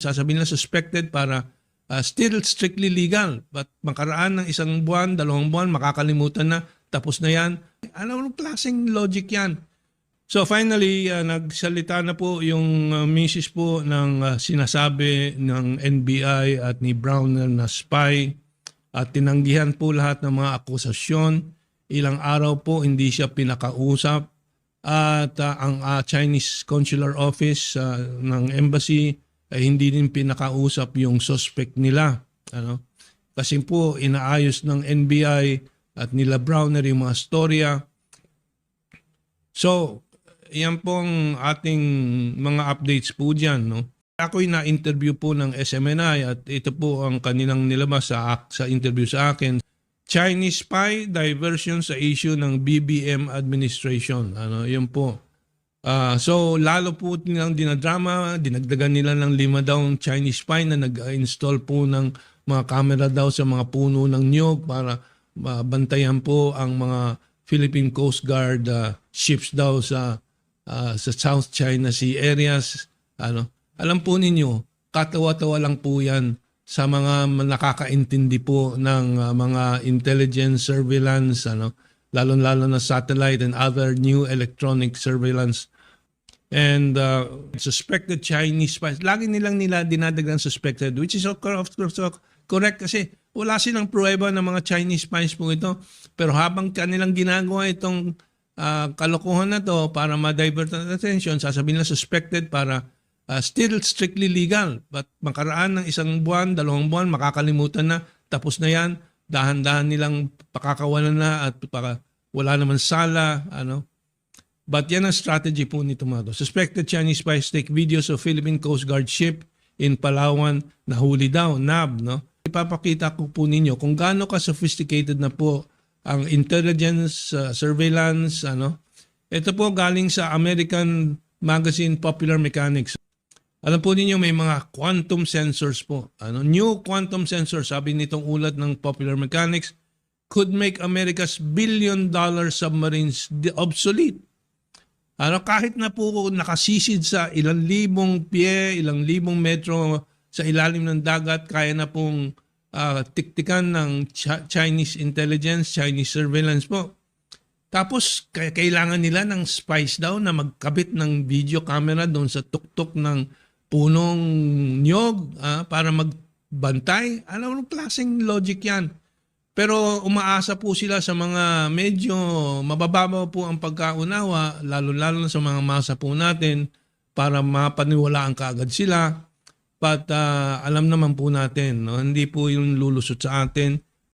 sasabihin na suspected para still strictly legal. But makaraan ng 1 buwan, 2 buwan, makakalimutan na, tapos na yan. Anong klaseng logic yan? So finally, nagsalita na po yung misis po ng sinasabi ng NBI at ni Browner na spy at tinanggihan po lahat ng mga akusasyon. Ilang araw po hindi siya pinakausap at ang Chinese Consular Office ng embassy ay hindi din pinakausap yung suspect nila. Kasi po inaayos ng NBI at nila Browner yung mga storya. So, yan pong ating mga updates po dyan. No? Ako'y na-interview po ng SMNI at ito po ang kanilang nilabas sa interview sa akin. Chinese spy diversion sa issue ng BBM administration. Yun po. So lalo po nilang dinadrama, dinagdagan nila ng 5 daw Chinese spy na nag-install po ng mga camera daw sa mga puno ng niyog para bantayan po ang mga Philippine Coast Guard ships daw sa South China Sea areas. Alam po ninyo, katawa-tawa lang po yan sa mga nakakaintindi po ng mga intelligence surveillance, lalo-lalo na satellite and other new electronic surveillance. And suspected Chinese spies, lagi nilang dinadagdag suspected, which is correct kasi wala silang pruweba ng mga Chinese spies po ito. Pero habang kanilang ginagawa itong kalokohan na to para ma-divert ang attention, sasabihin na suspected para still strictly legal. But makaraan ng 1 buwan, 2 buwan, makakalimutan na, tapos na yan, dahan-dahan nilang pakakawalan na at wala naman sala. But yan ang strategy po nito mga to. Suspected Chinese spies take videos of Philippine Coast Guard ship in Palawan na huli daw, NAB. Ipapakita ko po ninyo kung gaano ka-sophisticated na po ang intelligence, surveillance. Ito po galing sa American magazine Popular Mechanics. Alam po ninyo may mga quantum sensors po. New quantum sensors, sabi nitong ulat ng Popular Mechanics, could make America's billion-dollar submarines obsolete. Kahit na po nakasisid sa ilang libong pie, ilang libong metro sa ilalim ng dagat, kaya na pong tiktikan ng Chinese intelligence, Chinese surveillance po. Tapos kailangan nila ng spies daw na magkabit ng video camera doon sa tuktok ng punong niyog para magbantay. Anong klaseng logic yan? Pero umaasa po sila sa mga medyo mabababaw po ang pagkaunawa, lalo-lalo sa mga masa po natin para mapaniwalaan kaagad sila. But alam naman po natin, hindi po yung lulusot sa atin